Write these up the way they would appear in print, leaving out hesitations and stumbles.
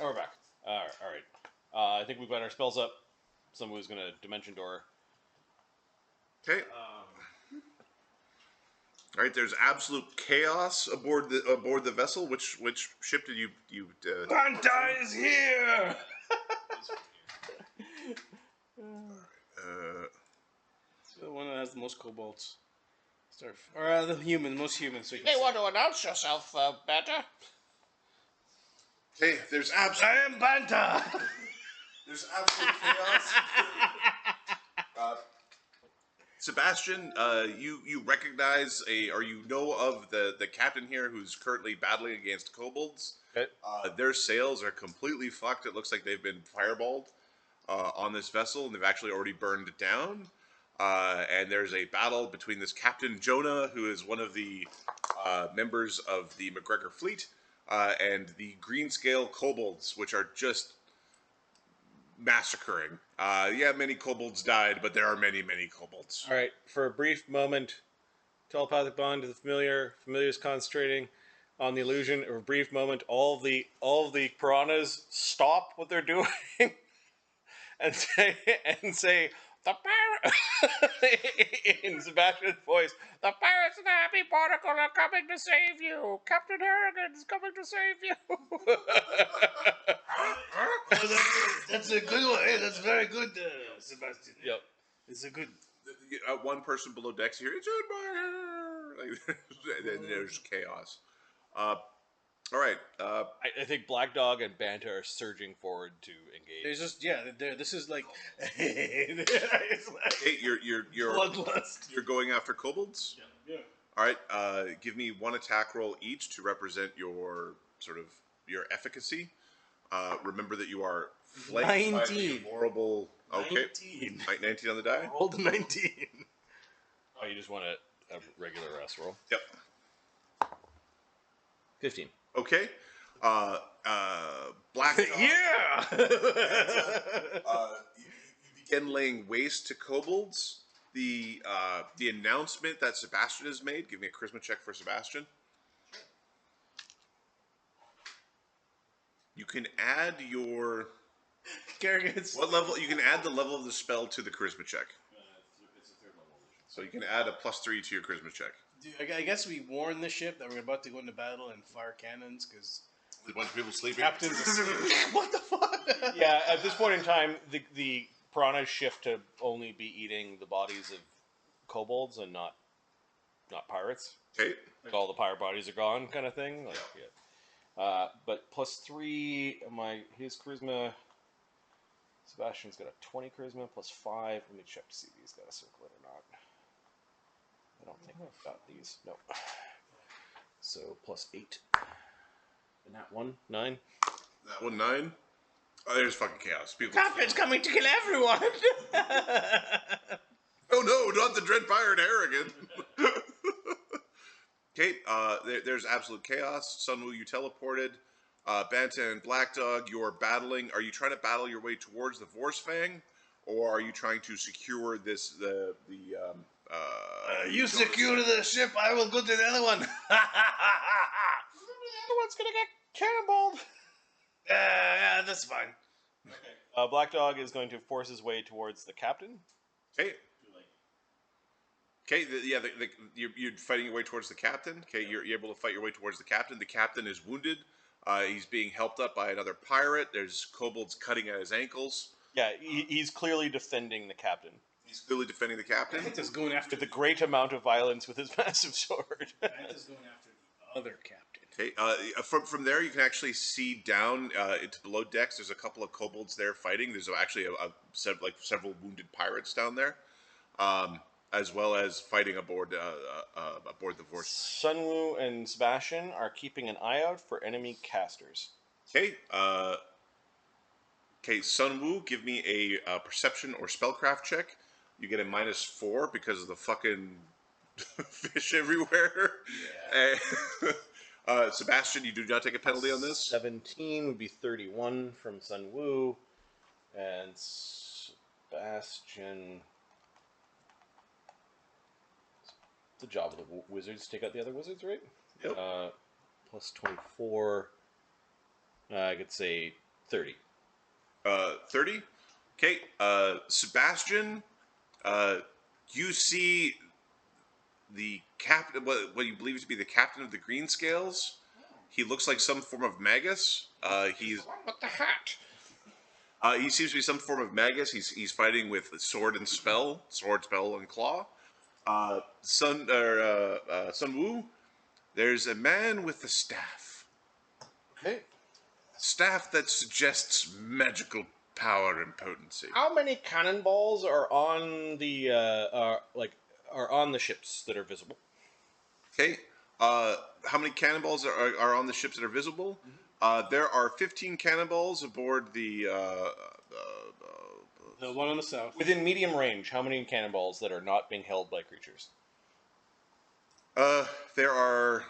And we're back. All right. I think we've got our spells up. Someone's going to dimension door. Okay. All right. There's absolute chaos aboard the vessel. Which ship did you? Banta is here. It's the one that has the most kobolds. Or the most humans. So You want to announce yourself, Banta? Okay. There's absolute. I am Banta. There's absolute chaos. Sebastian, you recognize or you know of the captain here who's currently battling against kobolds. Okay. Their sails are completely fucked. It looks like they've been fireballed on this vessel, and they've actually already burned it down. And there's a battle between this Captain Jonah, who is one of the members of the McGregor fleet, and the Greenscale kobolds, which are just massacring. Many kobolds died, but there are many, many kobolds. All right. For a brief moment, telepathic bond to the familiar. Familiar is concentrating on the illusion. For a brief moment, all of the piranhas stop what they're doing and say the pirate in Sebastian's voice. The pirates of the Happy Barnacle are coming to save you. Captain Harrigan is coming to save you. That's a good one. Hey, that's very good, Sebastian. Yep. It's a good. One person below decks here. It's in my hair. Then there's chaos. All right. I think Black Dog and Banta are surging forward to engage. There's just this is like It's like Hey, you're bloodlust. you're going after kobolds. Yeah. All right. Give me one attack roll each to represent your your efficacy. Remember that you are flanked by the 19. horrible. Okay. 19. 19 on the die. Rolled a 19. Oh, you just want a regular S roll? Yep. 15. Okay. Black Dog. Yeah. You begin laying waste to kobolds. The announcement that Sebastian has made. Give me a charisma check for Sebastian. You can add your what level? You can add the level of the spell to the charisma check. It's a third level illusion. So you can add a +3 to your charisma check. Dude, I guess we warned the ship that we're about to go into battle and fire cannons because With a bunch of people sleeping. captain's asleep. What the fuck? Yeah, at this point in time, the piranhas shift to only be eating the bodies of kobolds and not pirates. Okay. Like all the pirate bodies are gone, kind of thing. Like, yeah. But +3, his charisma. Sebastian's got a 20 charisma +5. Let me check to see if he's got a circle it or not. I don't think I've got these. No. So +8. And that one 9. That one 9. Oh, there's fucking chaos. People. Captain's coming to kill everyone. Oh no, not the Dread Pirate Harrigan. Okay, there's absolute chaos. Sunwoo, you teleported. Banta and Black Dog, you're battling. Are you trying to battle your way towards the Vorstfang, or are you trying to secure the You secure the ship. I will go to the other one. The other one's gonna get cannonballed. Yeah, that's fine. Black Dog is going to force his way towards the captain. Okay. Okay, you're fighting your way towards the captain. Okay, you're able to fight your way towards the captain. The captain is wounded. He's being helped up by another pirate. There's kobolds cutting at his ankles. Yeah, he's clearly defending the captain. He's clearly defending the captain. Just going after With a great amount of violence with his massive sword. Banta's going after the other captain. Okay, from there you can actually see down into below decks. There's a couple of kobolds there fighting. There's actually several wounded pirates down there, as well as fighting aboard the Vorst. Sunwoo and Sebastian are keeping an eye out for enemy casters. Okay, Sunwoo, give me a perception or spellcraft check. You get a -4 because of the fucking fish everywhere. Yeah. Sebastian, you do not take a penalty on this. 17 would be 31 from Sunwoo. And Sebastian... The job of the wizards take out the other wizards, right? Yep. +24. I could say 30. 30. Okay. Sebastian, you see the captain, what you believe to be the captain of the Green Scales. He looks like some form of magus. What the hat? He seems to be some form of magus. He's fighting with sword, spell, and claw. Sun Wu. There's a man with a staff. Okay. Staff that suggests magical power and potency. How many cannonballs are on the are on the ships that are visible? Okay. How many cannonballs are on the ships that are visible? There are 15 cannonballs aboard the one on the south. Within medium range, how many cannonballs that are not being held by creatures? there are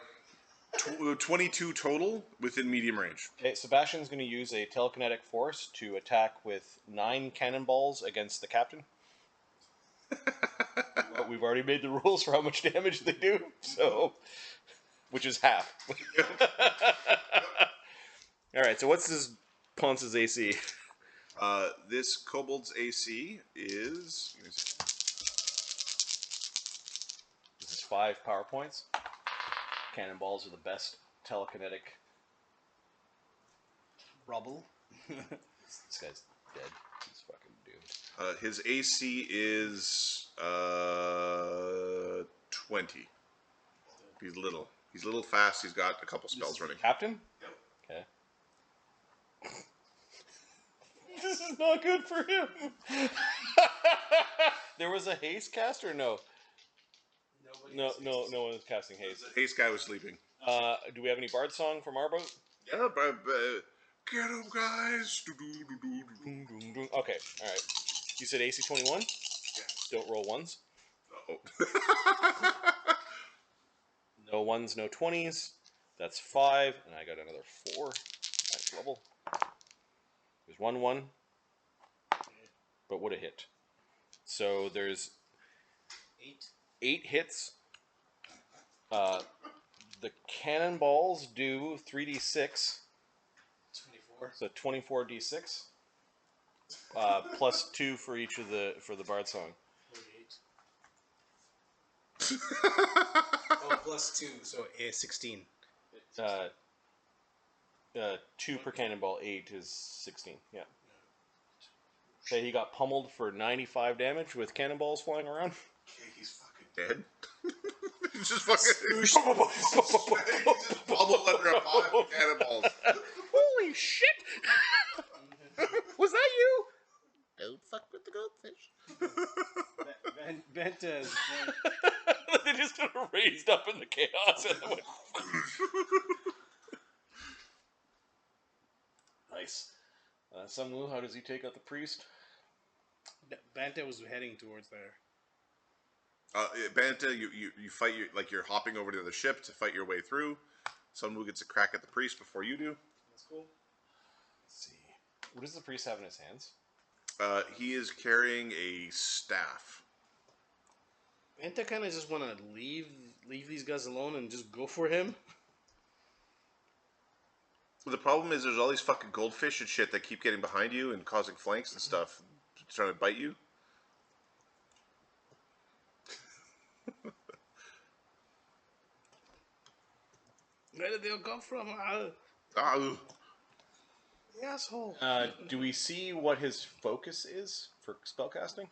22 total within medium range. Okay, Sebastian's going to use a telekinetic force to attack with 9 cannonballs against the captain. But we've already made the rules for how much damage they do, so which is half. All right. So what's this Ponce's AC? This kobold's AC is This is 5 power points. Cannonballs are the best telekinetic. Rubble. This guy's dead. He's fucking doomed. his AC is 20. He's little. He's a little fast. He's got a couple spells running. Captain? Yep. Okay. This is not good for him. There was a haste cast or no? No one was casting haste. The haste guy was sleeping. Do we have any bard song from our boat? Yeah, but get him, guys. Okay, all right. You said AC 21. Yeah. Don't roll ones. Oh. No ones, no 20s. That's 5, and I got another 4. Nice level. There's 1, but would have hit. So there's 8 hits. The cannonballs do 3d6. 24. So 24d6. Plus 2 for each of the bard song. 48. Oh, plus 2, so 16. 2 per cannonball, 8 is 16. Yeah. Okay, he got pummeled for 95 damage with cannonballs flying around. Okay, he's fucking dead. He's just fucking bubbled under a pot of cannonballs. Holy shit! Was that you? Don't fuck with the goldfish. Benta is They just sort of raised up in the chaos and then went. Nice. Sunwoo, how does he take out the priest? Banta was heading towards there. Banta, you fight you're hopping over to the ship to fight your way through. Sunwoo gets a crack at the priest before you do. That's cool. Let's see. What does the priest have in his hands? He is carrying a staff. Banta kind of just want to leave these guys alone and just go for him. The problem is there's all these fucking goldfish and shit that keep getting behind you and causing flanks and stuff, trying to bite you. Where did they all come from? The asshole. Do we see what his focus is for spellcasting?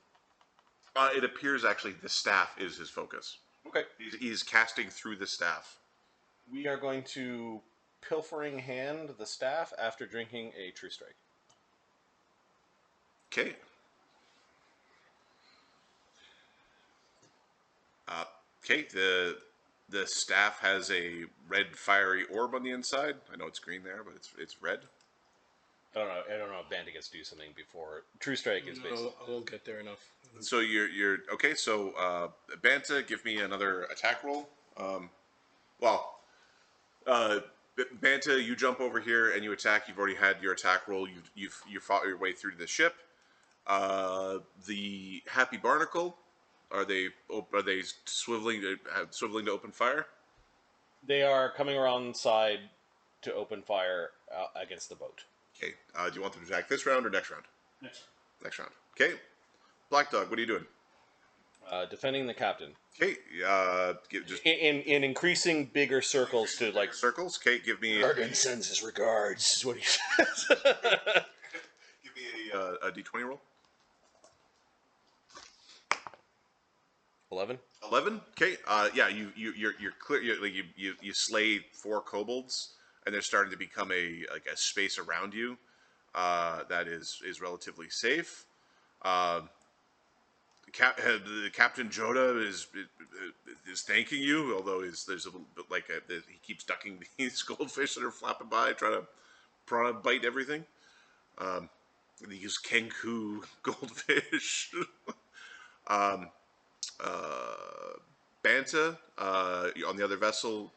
It appears actually the staff is his focus. Okay. He's casting through the staff. We are going to pilfering hand the staff after drinking a true strike. Okay. Okay, the staff has a red fiery orb on the inside. I know it's green there, but it's red. I don't know if Banta gets to do something before true strike is basically. I won't get there enough. So you're okay. So Banta, give me another attack roll. Banta, you jump over here and you attack. You've already had your attack roll. You fought your way through to the ship. The Happy Barnacle, are they swiveling to open fire? They are coming around side to open fire against the boat. Okay. Do you want them to attack this round or next round? Next Next round. Okay. Black Dog, what are you doing? Defending the captain. Okay. Just In increasing bigger circles to like. circles. Okay. Give me. Arden sends his regards. Is what he says. Give me a d20 roll. 11. 11. Okay. Yeah. You're clear. You slay 4 kobolds, and they're starting to become a space around you that is relatively safe. The Captain Joda is thanking you, although there's a little bit he keeps ducking these goldfish that are flapping by, trying to bite everything. These Kenku goldfish. Banta, on the other vessel,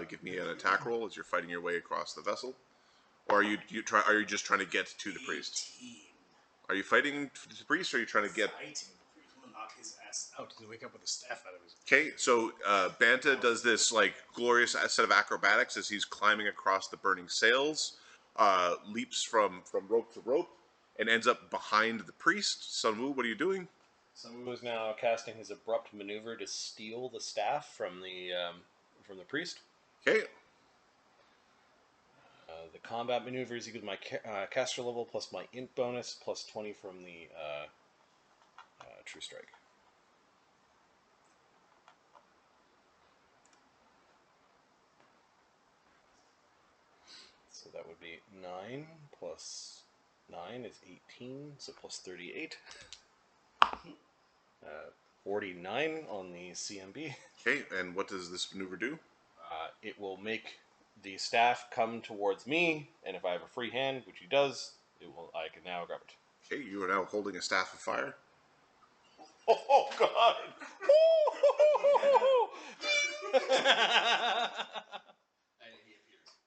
give me an attack roll as you're fighting your way across the vessel, or are you just trying to get to the priest? Are you fighting the priest, or are you trying to get? knock his ass out and wake up with a staff out of his. Okay, so Banta does this glorious set of acrobatics as he's climbing across the burning sails, leaps from rope to rope, and ends up behind the priest. Sunwoo, what are you doing? Sunwoo is now casting his abrupt maneuver to steal the staff from the priest. Okay. The combat maneuvers equals my caster level plus my int bonus plus 20 from the true strike. So that would be 9 plus 9 is 18, so plus 38. 49 on the CMB. Okay, and what does this maneuver do? It will make the staff come towards me, and if I have a free hand, which he does, I can now grab it. Okay, you are now holding a staff of fire. Oh God!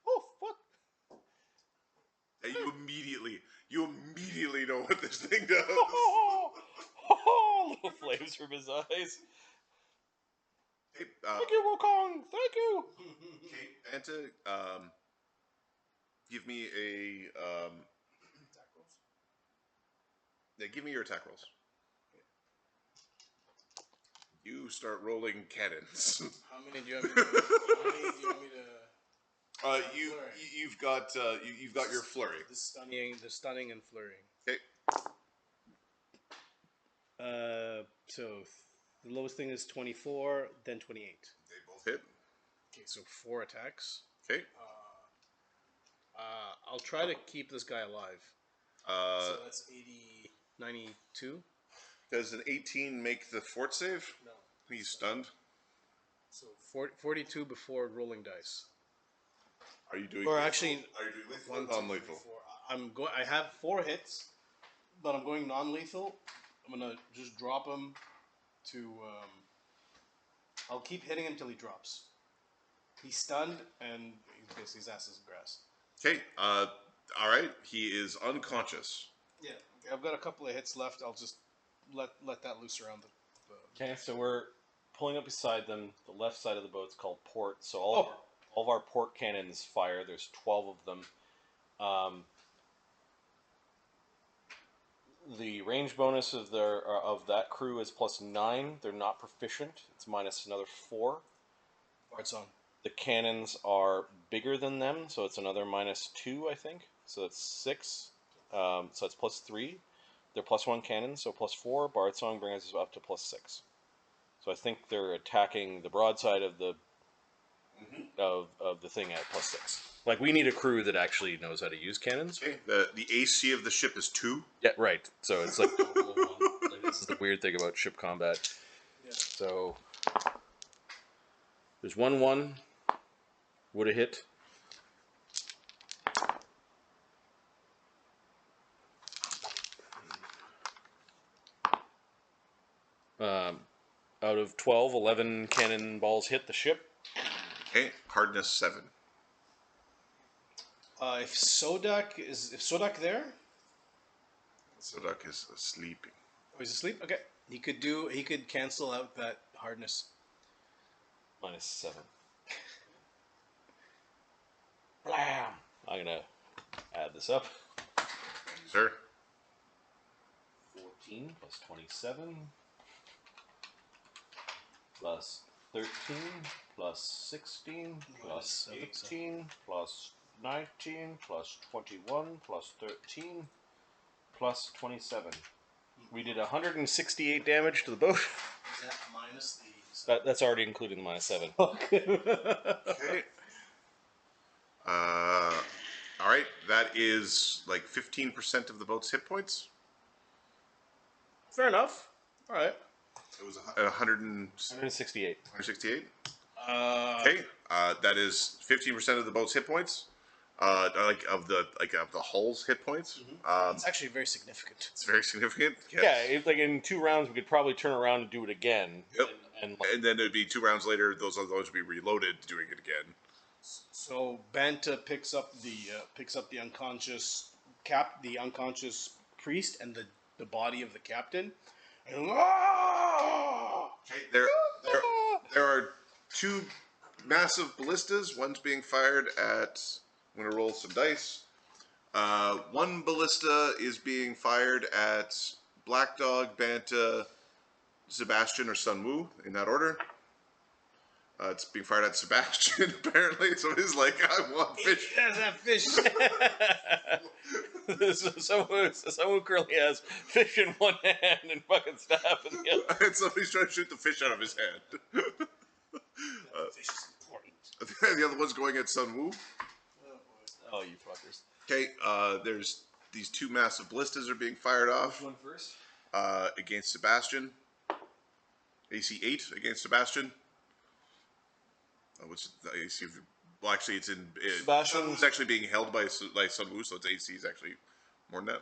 Oh fuck! And you immediately know what this thing does. Little flames from his eyes. Okay, Thank you, Wukong. Thank you. okay, Banta, give me a yeah, give me your attack rolls. You start rolling cannons. How many do you have? How many do you want me to? You've got your flurry. The stunning, and flurrying. Okay. So the lowest thing is 24, then 28. They both hit. Okay, so 4 attacks. Okay. I'll try to keep this guy alive. So that's 80, 92. Does an 18 make the fort save? No. He's stunned. So 42 before rolling dice. Are you doing? Or lethal? actually, Are you doing lethal one, or two, non-lethal? three, 4. I have 4 hits, but I'm going non-lethal. I'm gonna just drop him to. I'll keep hitting him till he drops. He's stunned and his ass is grass. Okay. All right. He is unconscious. Yeah, I've got a couple of hits left. I'll just let that loose around the Okay, so we're pulling up beside them. The left side of the boat's called port. So all of our port cannons fire. There's 12 of them. The range bonus of that crew is plus 9. They're not proficient. It's minus another 4. Bart's on. The cannons are bigger than them, so it's another minus 2, I think. So it's 6. So it's plus 3. They're plus 1 cannons, so plus 4. Bard Song brings us up to plus 6. So I think they're attacking the broadside of the of the thing at plus 6. Like, we need a crew that actually knows how to use cannons. Okay. The AC of the ship is 2. Yeah, right. So it's like, like this is the weird thing about ship combat. Yeah. So there's 1-1. Would have hit. Out of 12, 11 cannonballs hit the ship. Okay. Hardness 7. If Sodak there? Sodak is sleeping. Oh, he's asleep. Okay, he could cancel out that hardness. Minus 7. Blam! I'm gonna add this up. sir. 14 plus 27 plus 13 plus 16 plus 18 plus 19 plus 21 plus 13 plus 27. We did 168 damage to the boat. Is that minus the... That's already including the minus 7. Okay. All right. That is like 15% of the boat's hit points. Fair enough. All right. It was 168. 168. Okay. That is 15% of the boat's hit points. Of the hull's hit points. It's actually very significant. It's very significant. Yes. Yeah, if, like in 2 rounds, we could probably turn around and do it again. Yep. And And then it'd be 2 rounds later. Those would be reloaded, doing it again. So Banta picks up the unconscious priest and the body of the captain. And, Okay. There are 2 massive ballistas. One's being fired at. I'm gonna roll some dice. One ballista is being fired at Black Dog, Banta, Sebastian, or Sun Wu, in that order. It's being fired at Sebastian, apparently, so he's like, I want fish. There's that fish. Someone currently has fish in one hand and fucking staff in the other. And somebody's trying to shoot the fish out of his hand. Fish is important. The other one's going at Sun Wu. Oh, you fuckers. Okay, there's these 2 massive ballistas are being fired off. Which one first? Against Sebastian. AC 8 against Sebastian. Which the AC? Well, actually, it's in. Sebastian Sun Wu's actually being held by Sun Wu, so its AC is actually more than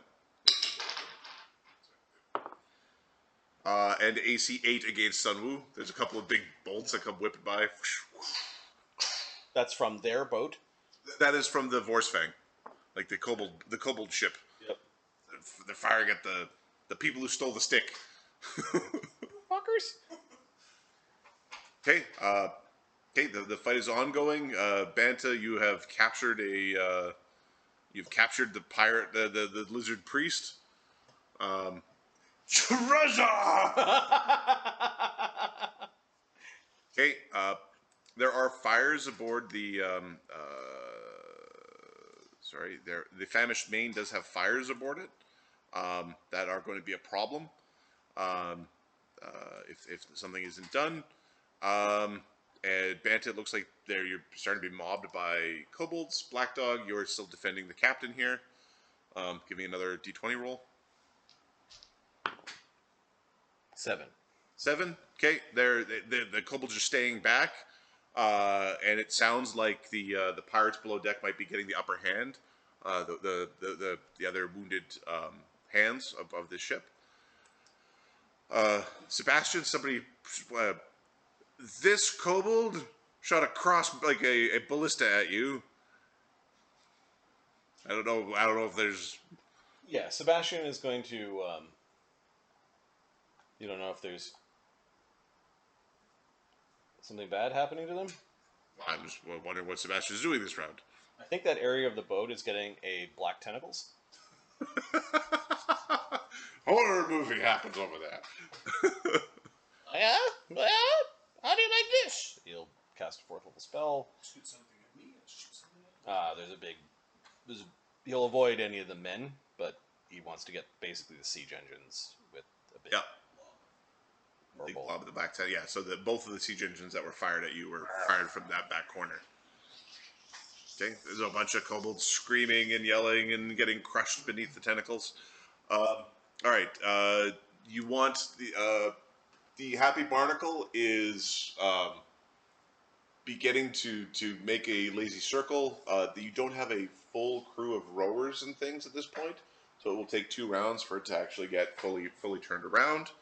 that. And AC 8 against Sun Wu. There's a couple of big bolts that come whipping by. That's from their boat. That is from the Vorsfang, like the kobold ship. Yep. They're firing at the people who stole the stick. Fuckers. Okay. Okay. The fight is ongoing. Banta, you have captured you've captured the pirate, the lizard priest. Treasure. Okay. There are fires aboard the. The famished main does have fires aboard it that are going to be a problem if something isn't done. And Banta, it looks like you're starting to be mobbed by kobolds. Black Dog, you're still defending the captain here. Give me another d20 roll. 7. 7. Okay, the kobolds are staying back. And it sounds like the pirates below deck might be getting the upper hand, the other wounded hands of this ship. Sebastian, somebody, this kobold shot across like a ballista at you. I don't know if there's. Yeah, Sebastian is going to. You don't know if there's something bad happening to them? I'm just wondering what Sebastian's doing this round. I think that area of the boat is getting a black tentacles. Horror movie happens over there. Yeah? Well, how do you like this? He'll cast a 4th level spell. Shoot something at me. Shoot something at me. He'll avoid any of the men, but he wants to get basically the siege engines with a big. Yeah. Big blob of the black tent. Yeah, so both of the siege engines that were fired at you were fired from that back corner. Okay, there's a bunch of kobolds screaming and yelling and getting crushed beneath the tentacles. All right, you want the Happy Barnacle is beginning to make a lazy circle. You don't have a full crew of rowers and things at this point, so it will take 2 rounds for it to actually get fully turned around.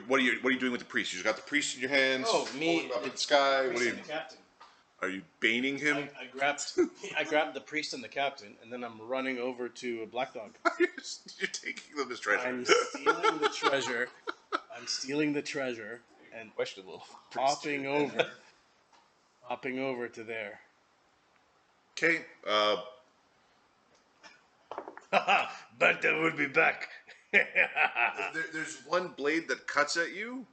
What are you doing with the priest? You just got the priest in your hands. Oh, me! Up in the sky. What are you? The captain. Are you baning him? I grabbed the priest and the captain, and then I'm running over to Black Dog. You're taking them as treasure. I'm stealing the treasure. I'm stealing the treasure and Questionable. hopping over to there. Okay. Banta will be back. There's one blade that cuts at you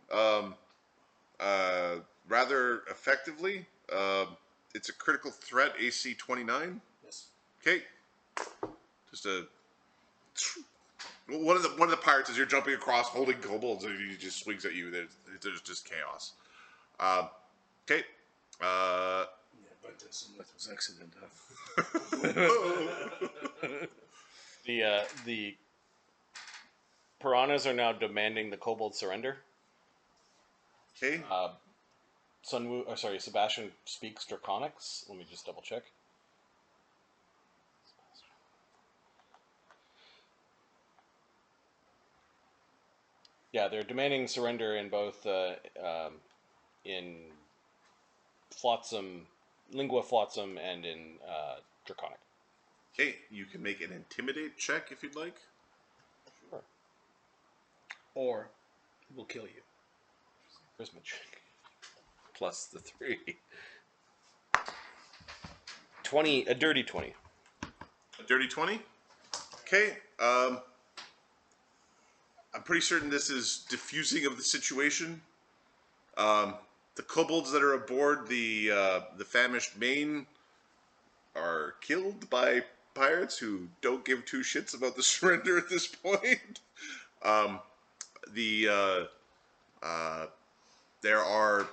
rather effectively. It's a critical threat, AC 29. Yes. Okay, just a one of the pirates as you're jumping across, holding kobolds, and he just swings at you. There's just chaos. Okay. Yeah, but that was accident. The piranhas are now demanding the kobold surrender. Okay. Sebastian speaks Draconics. Let me just double check. Yeah, they're demanding surrender in both in Flotsam, Lingua Flotsam, and in Draconic. Okay, you can make an intimidate check if you'd like. Sure. Or we'll kill you. Charisma check. Plus the 3. 20, a dirty 20. A dirty 20? Okay. I'm pretty certain this is diffusing of the situation. The kobolds that are aboard the famished main are killed by pirates who don't give two shits about the surrender at this point. There are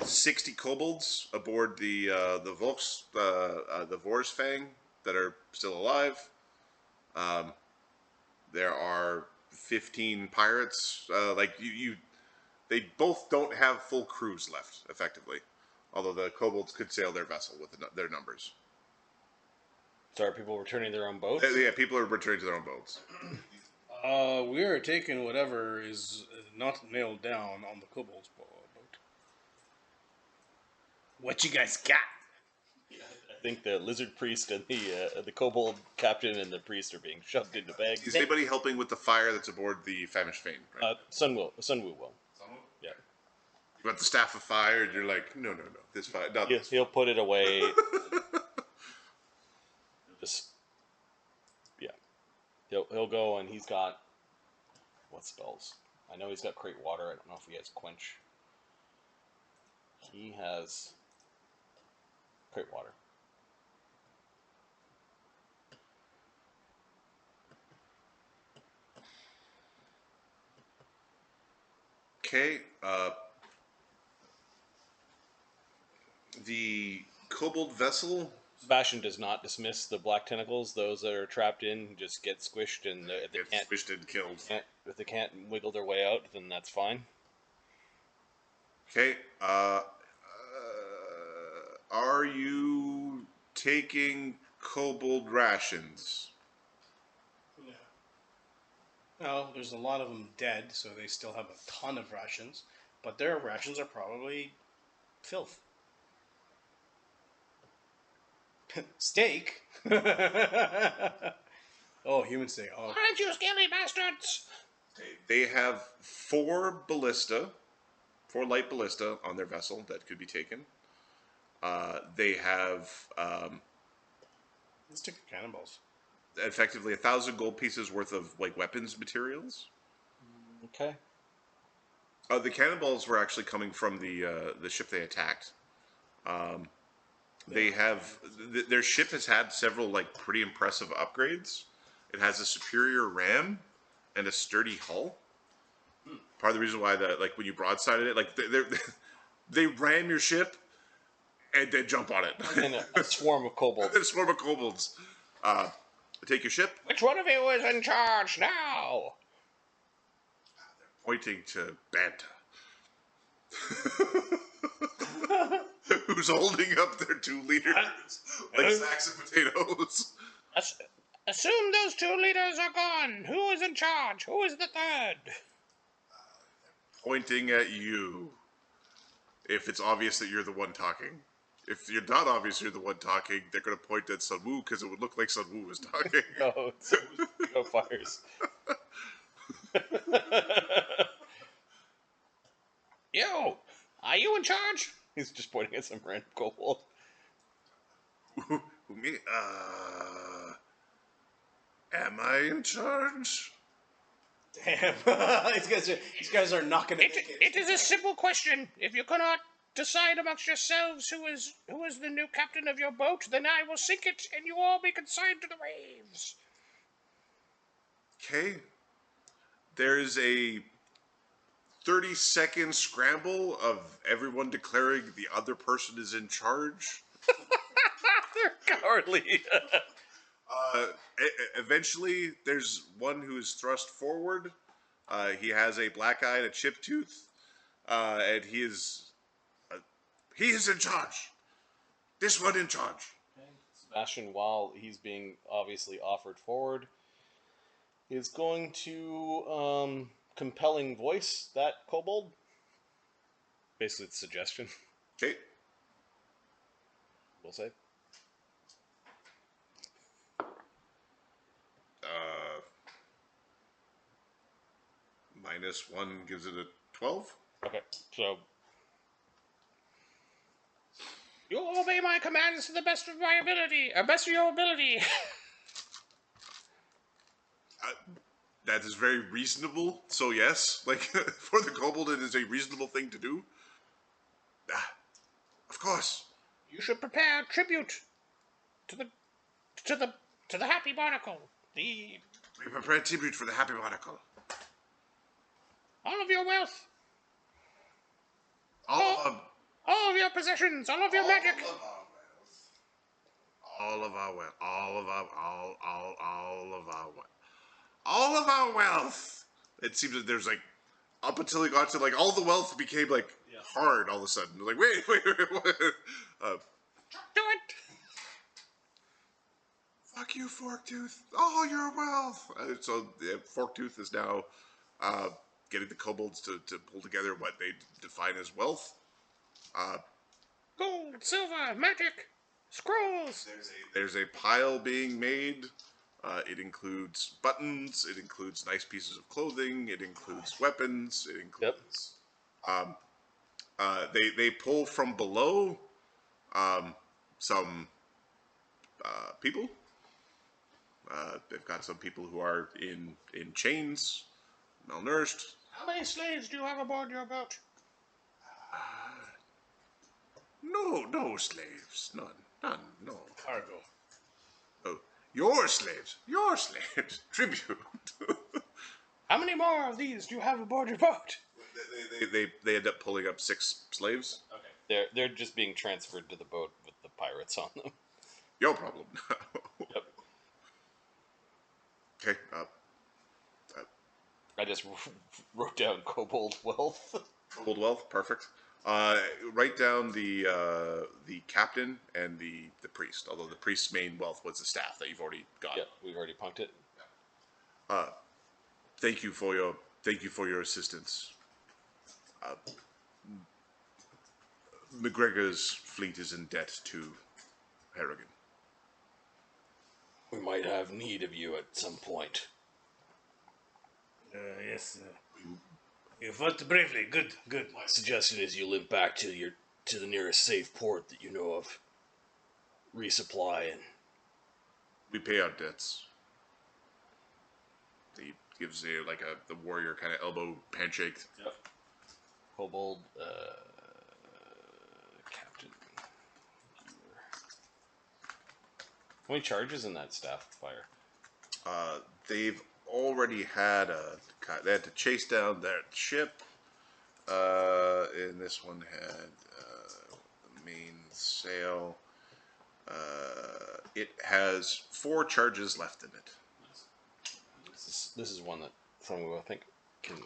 60 kobolds aboard the Vorsfang that are still alive. There are 15 pirates. They both don't have full crews left, effectively. Although the kobolds could sail their vessel with their numbers. So are people returning their own boats? Yeah, people are returning to their own boats. We are taking whatever is not nailed down on the kobold's boat. What you guys got? I think the lizard priest and the kobold captain and the priest are being shoved into bags. Is anybody helping with the fire that's aboard the famished Fane? Right? Sunwoo will. Yeah. You got the staff of fire, and you're like, no, this fire. Not this. He'll put it away. Just yeah. He'll go, and he's got what spells? I know he's got Create Water. I don't know if he has Quench. He has Create Water. Okay. The kobold vessel. Sebastian does not dismiss the black tentacles. Those that are trapped in just get squished, and if they can't Squished and killed. if they can't wiggle their way out, then that's fine. Okay. Are you taking kobold rations? Yeah. Well, there's a lot of them dead, so they still have a ton of rations. But their rations are probably filth. Steak? Oh, human steak. Oh. Aren't you scaly bastards? They have 4 light ballista on their vessel that could be taken. They have Let's take the cannonballs. effectively 1,000 gold pieces worth of weapons materials. Okay. The cannonballs were actually coming from the ship they attacked. They have their ship has had several pretty impressive upgrades. It has a superior ram and a sturdy hull. Part of the reason why when you broadsided it, they ram your ship and then jump on it. And a swarm of kobolds. A swarm of kobolds. Take your ship. Which one of you is in charge now? Pointing to Banta. Who's holding up their 2 leaders like sacks of potatoes. Assume those 2 leaders are gone. Who is in charge? Who is the third? Pointing at you. If it's obvious that you're the one talking. If you're not obvious you're the one talking, they're going to point at Sunwoo because it would look like Sunwoo was talking. No, it's no fires. Yo, are you in charge? He's just pointing at some random kobold. Me? Am I in charge? Damn. these guys are not going to make it. It is a simple question. If you cannot decide amongst yourselves who is the new captain of your boat, then I will sink it, and you all be consigned to the waves. Okay. There's a 30-second scramble of everyone declaring the other person is in charge. They're cowardly. Eventually, there's one who is thrust forward. He has a black eye and a chipped tooth, and he is in charge. This one in charge. Sebastian, while he's being obviously offered forward, is going to compelling voice that kobold. Basically, it's suggestion. Okay. We'll say. -1 gives it a 12. Okay, so You will obey my commands to the best of my ability, or best of your ability. That is very reasonable. So yes, like for the kobold, it is a reasonable thing to do. Of course. You should prepare tribute to the Happy Barnacle. We prepare tribute for the Happy Barnacle. All of your wealth, All all of your possessions, all of your magic. All of our wealth. All of our wealth. It seems that there's like, up until he got to like, all the wealth became like hard all of a sudden. Like, wait, what? Do it. Fuck you, Forktooth. All your wealth. So Forktooth is now getting the kobolds to pull together what they define as wealth. Gold, silver, magic, scrolls. There's a pile being made. It includes buttons. It includes nice pieces of clothing. It includes weapons. It includes. They pull from below. Some people. They've got some people who are in chains, malnourished. How many slaves do you have aboard your boat? No slaves. None, no. Cargo. Oh, your slaves. Tribute. How many more of these do you have aboard your boat? They end up pulling up 6 slaves. okay, they're just being transferred to the boat with the pirates on them. Your problem. Yep. Okay. I just wrote down kobold wealth. Kobold wealth, perfect. Write down the captain and the priest. Although the priest's main wealth was the staff that you've already got. Yeah, we've already punked it. Thank you for your assistance. McGregor's fleet is in debt to Harrigan. We might have need of you at some point. Yes. You fought bravely. Good. My suggestion is you limp back to the nearest safe port that you know of. Resupply and We pay our debts. He gives the warrior kind of elbow handshake. yep. Kobold captain. How many charges in that staff fire? They've already had they had to chase down that ship. And this one had the main sail. It has 4 charges left in it. This is one that someone I think can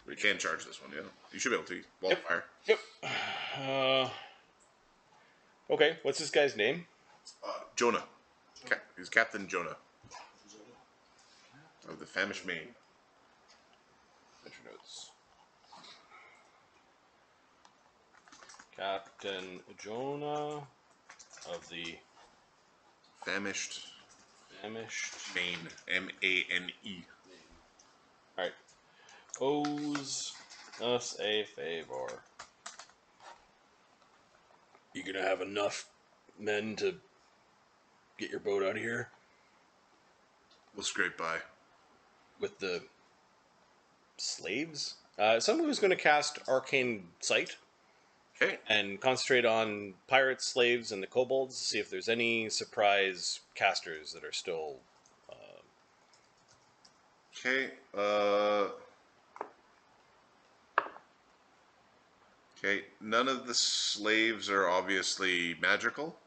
We can charge this one, yeah. You should be able to. Wildfire. Yep. Okay, what's this guy's name? Jonah. He's Captain Jonah. Of the famished Maine. Enter notes. Captain Jonah of the Famished Maine. Mane. Alright. Owes us a favor. You gonna have enough men to get your boat out of here? We'll scrape by. with the slaves. Someone who's going to cast Arcane Sight Okay. and concentrate on pirates, slaves, and the kobolds to see if there's any surprise casters that are still. Okay. Okay. None of the slaves are obviously magical.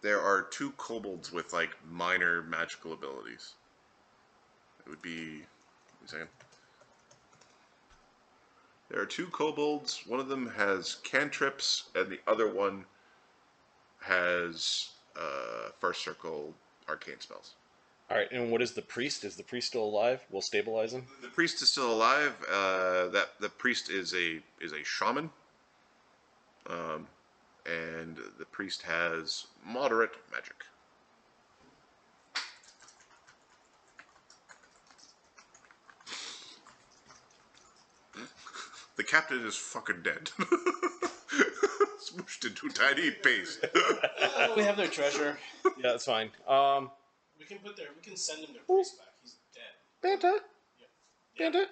There are 2 kobolds with like minor magical abilities. It would be. Wait a second. There are 2 kobolds. One of them has cantrips, and the other one has first circle arcane spells. All right, and what is the priest? Is the priest still alive? We'll stabilize him. The priest is still alive. That the priest is a shaman, and the priest has moderate magic. The captain is fucking dead. Smooshed into tiny paste. We have their treasure. Yeah, that's fine. We can send him their priest back. He's dead. Banta? Banta?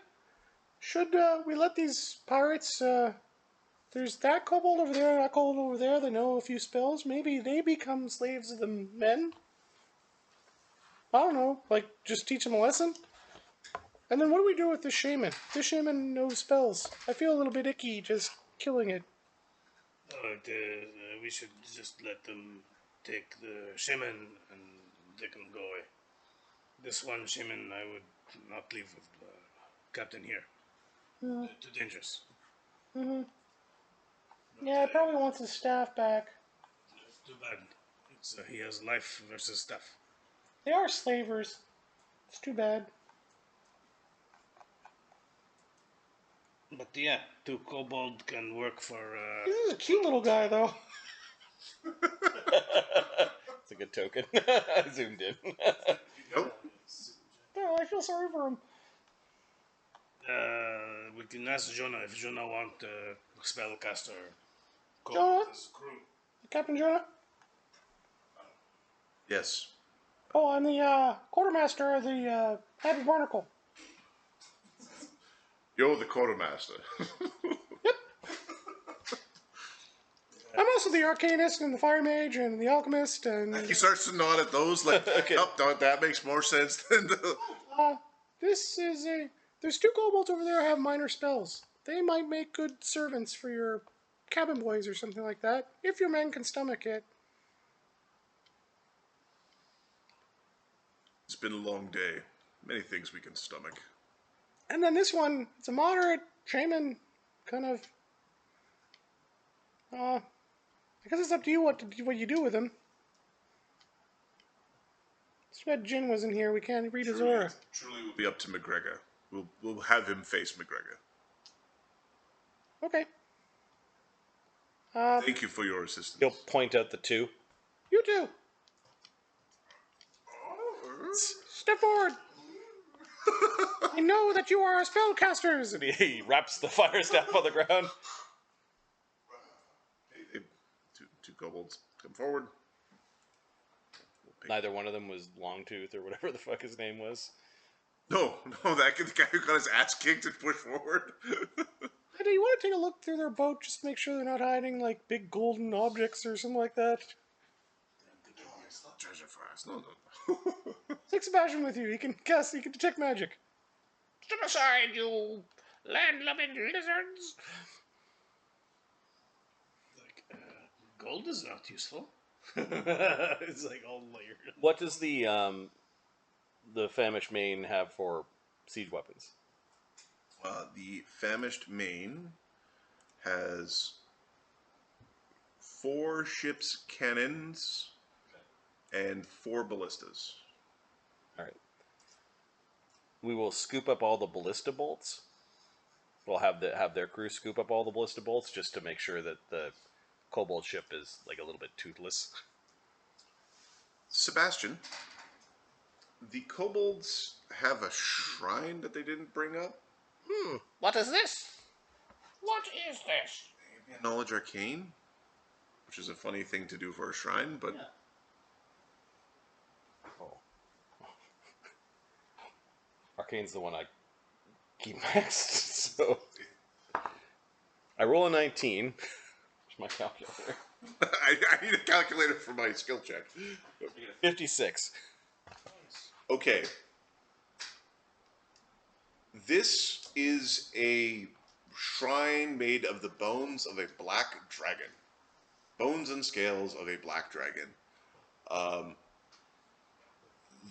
Should we let these pirates, there's that kobold over there, that kobold over there, they know a few spells. Maybe they become slaves of the men? I don't know, like, just teach them a lesson? And then what do we do with the shaman? This shaman knows spells. I feel a little bit icky just killing it. We should just let them take the shaman and they can go away. This one shaman I would not leave with the captain here. Too dangerous. Yeah, he probably wants his staff back. It's too bad. It's he has life versus stuff. They are slavers. It's too bad. But yeah, 2 kobold can work for. This is a cute little guy, though. It's a good token. I zoomed in. Nope. Yeah, I feel sorry for him. We can ask Jonah if Jonah want spellcaster. Jonah? His crew. Captain Jonah? Yes. Oh, I'm the quartermaster of the Happy Barnacle. You're the quartermaster. I'm also the Arcanist and the Fire Mage and the Alchemist and... He starts to nod at those like, Okay. oh, that makes more sense than the... This is a... There's 2 kobolds over there who have minor spells. They might make good servants for your cabin boys or something like that, if your men can stomach it. It's been a long day. Many things we can stomach. And then this one, it's a moderate shaman, kind of... I guess it's up to you what you do with him. It's too bad Jin wasn't here. We can't read his aura. Truly will be up to McGregor. We'll have him face McGregor. Okay. Thank you for your assistance. He'll point out the 2. You too. Step forward. I know that you are spellcasters. And he wraps the fire staff on the ground. Hey, two kobolds come forward. Neither one of them was Longtooth or whatever the fuck his name was. No, the guy who got his ass kicked and pushed forward. Hey, do you want to take a look through their boat just to make sure they're not hiding like big golden objects or something like that? It's not treasure for us. No. Take Sebastian with you. He can detect magic. Step aside, you land-loving lizards. Like, gold is not useful. It's like all layered. What does the famished main have for siege weapons? The famished main has 4 ship's cannons and 4 ballistas. All right. We will scoop up all the ballista bolts. We'll have their crew scoop up all the ballista bolts just to make sure that the kobold ship is like a little bit toothless. Sebastian, the kobolds have a shrine that they didn't bring up. What is this? What is this? Knowledge Arcane, which is a funny thing to do for a shrine, but Arcane's the one I keep next. So I roll a 19. Here's my calculator. I need a calculator for my skill check. 56. Okay. This is a shrine made of the bones of a black dragon. Bones and scales of a black dragon.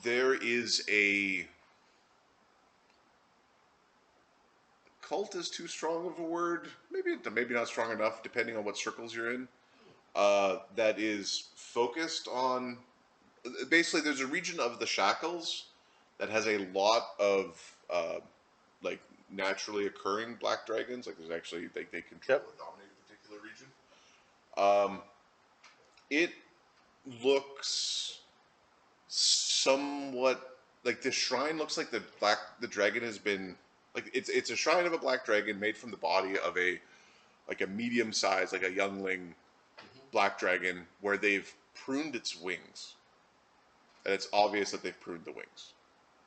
There is a... Cult is too strong of a word. Maybe not strong enough, depending on what circles you're in. That is focused on... Basically, there's a region of the Shackles that has a lot of like naturally occurring black dragons. Like there's actually they control or dominate a particular region. It looks somewhat like this shrine looks like the dragon has been like it's a shrine of a black dragon made from the body of a medium sized like a youngling black dragon where they've pruned its wings. And it's obvious that they've pruned the wings.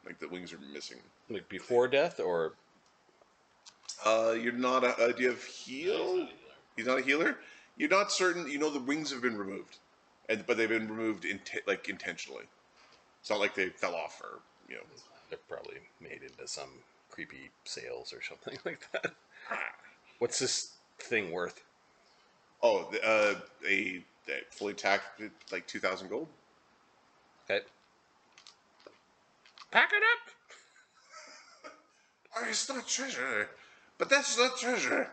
Like the wings are missing. Like before death, or you're not a do you have heal? He's not a healer. You're not certain. You know the wings have been removed, but they've been removed intentionally. It's not like they fell off or they're probably made into some creepy sails or something like that. What's this thing worth? Oh, a fully taxed like 2,000 gold. Okay. Pack it up. Oh, it's not treasure, but that's not treasure.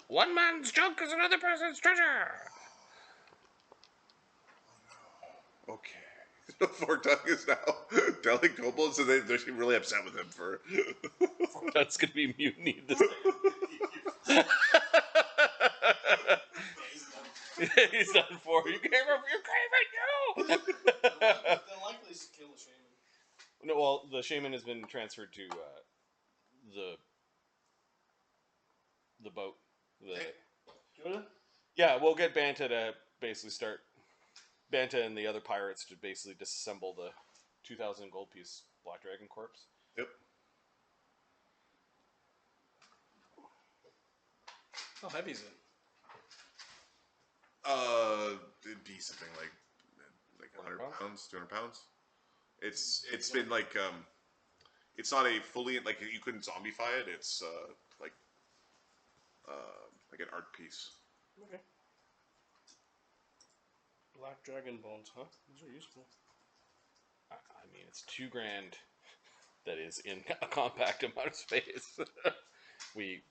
One man's junk is another person's treasure. Okay. Fortug is now telling kobolds, so they're really upset with him for. That's gonna be mutiny. He's done for. You came up. You came at you. They'll likely kill the shaman. No, well, the shaman has been transferred to the boat. Yeah, we'll get Banta to basically start. Banta and the other pirates to basically disassemble the 2,000 gold piece Black Dragon corpse. Yep. How heavy is it? It'd be something like 100 pounds, 200 pounds. It's been like it's not a fully like you couldn't zombify it. It's like an art piece. Okay. Black dragon bones, huh? Those are useful. I mean, it's $2,000 that is in a compact amount of space. we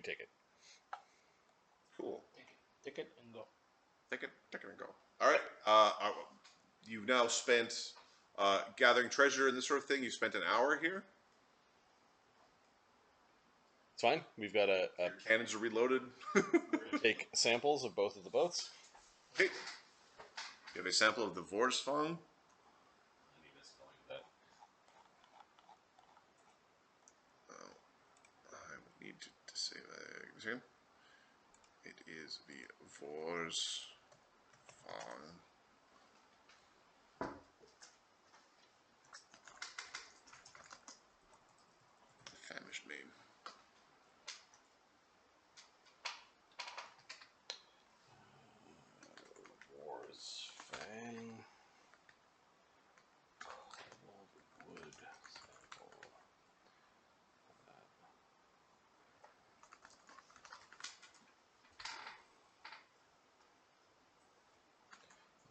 take it. Cool. Take it and go. Take it and go. All right. You've now spent gathering treasure and this sort of thing. You spent an hour here. It's fine. We've got Your cannons are reloaded. take samples of both of the boats. Okay. You have a sample of the Vorsfang. I would need to say that again. It is the Vorsfang. Famished name. War's Fang. Kobold wood sample.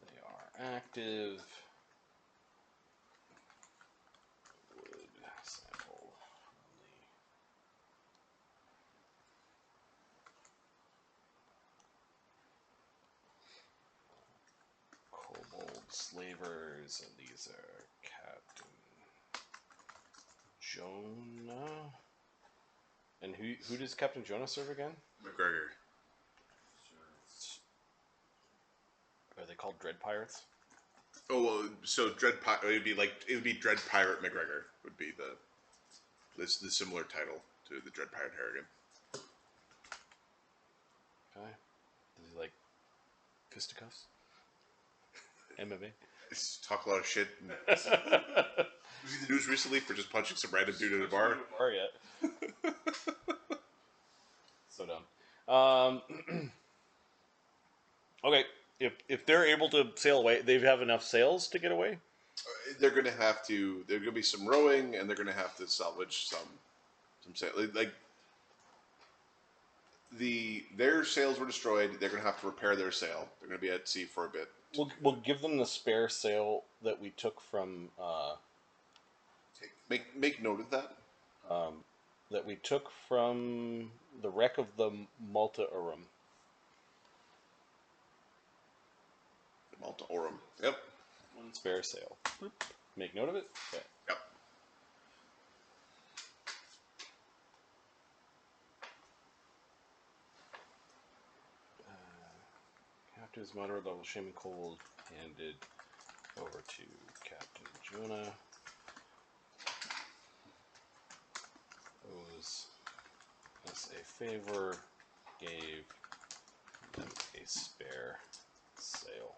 They are active. Wood sample from the kobold slavers, and these are Captain Jonah. And who does Captain Jonah serve again? McGregor. Are they called Dread Pirates? Oh well, so it would be Dread Pirate McGregor would be the similar title to the Dread Pirate Harrigan. Okay. Does he like fisticuffs? MMA. Talk a lot of shit. Was he the news recently for just punching some random dude at a bar? Bar yet? So dumb. Okay, if they're able to sail away, they have enough sails to get away. They're going to have to. There's going to be some rowing, and they're going to have to salvage some sail. Like their sails were destroyed. They're going to have to repair their sail. They're going to be at sea for a bit. We'll give them the spare sail that we took from Make note of that. The wreck of the Malta Urum. Malta Aurum. Yep. One spare sail. Make note of it. Okay. Yep. Captain's moderate level shaman kobold handed over to Captain Jonah. Owes us a favor. Gave them a spare sail.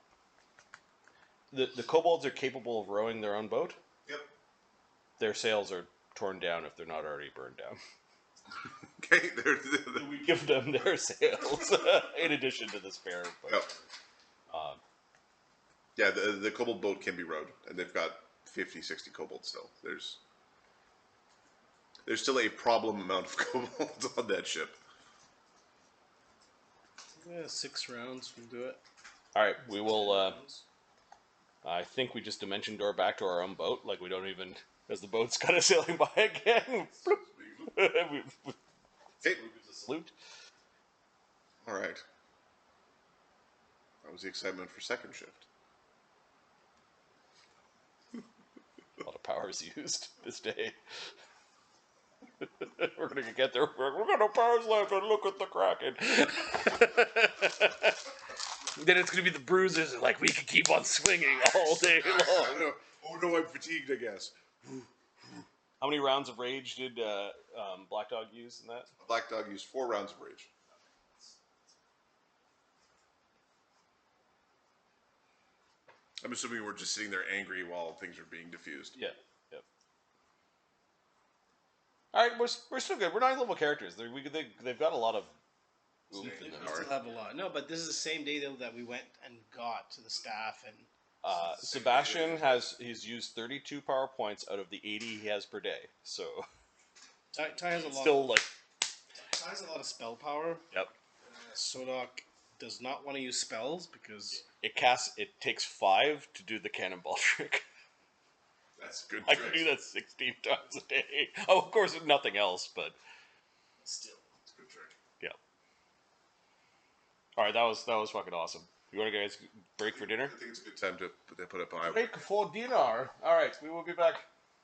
The kobolds are capable of rowing their own boat. Yep. Their sails are torn down if they're not already burned down. Okay. We give them their sails in addition to the spare boat. Yep. Yeah, the kobold boat can be rowed, and they've got 50, 60 kobolds still. There's still a problem amount of kobolds on that ship. Yeah, 6 rounds will do it. All right, we will. I think we just dimension door back to our own boat. Like we don't even, as the boat's kind of sailing by again. Okay. Salute. All right. That was the excitement for second shift. A lot of powers used this day. We're gonna get there. We've got no powers left, and look at the Kraken. Then it's gonna be the bruisers, and like we can keep on swinging all day long. Oh no, I'm fatigued, I guess. How many rounds of rage did Black Dog use in that? Black Dog used 4 rounds of rage. I'm assuming we're just sitting there angry while things are being diffused. Yeah. Yep. All right, we're still good. We're 9th level characters. They've got a lot of oomph in them. We still have a lot. No, but this is the same day though that we went and got to the staff and. Sebastian he's used 32 power points out of the 80 he has per day. So Ty has a lot. still like Ty has a lot of spell power. yep. Sodok does not want to use spells because It takes 5 to do the cannonball trick. That's good. I can do that 16 times a day. Oh, of course, nothing else, but still. It's a good trick. yeah. All right, that was fucking awesome. You want to guys break for dinner? I think it's a good time to put up an eye. Break for dinner. All right, we will be back.